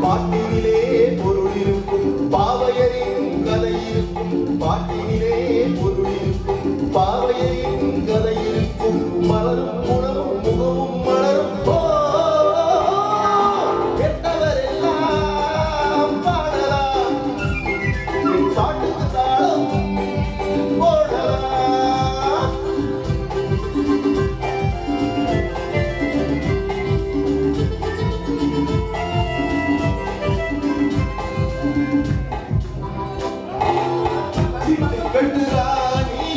பாட்டினிலே பொருள் இருக்கும் பாவையரின் கதை இருக்கும் பாட்டினிலே பொருள் இருக்கும் பாவையரின் கதை இருக்கும் மலரும் உணவும் முகமும் மலரும் கெட்டவரெல்லாம் பாடலாம் பாட்டுக்கு தாளம் போடலாம். கட்டுராணி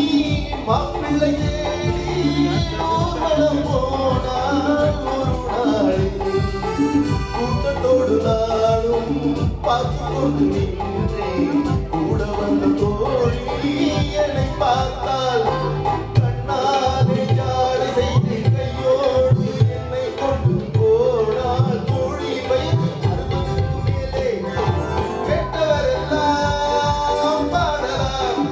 மாப்பிள்ளை தேடி ஊர்வலம் போனாள் ஒரு நாள் கூட்டத்தோடு நாளும் பார்த்து கொண்டு நின்றேன் கூட வந்த தோழி என்னை பார்த்தால் கண்ணாதை ஜாடை செய்து கையோடு என்னை கொண்டு போனாள் தோழி வைத்து மேலே கெட்டவரெல்லாம் பாடலாம்.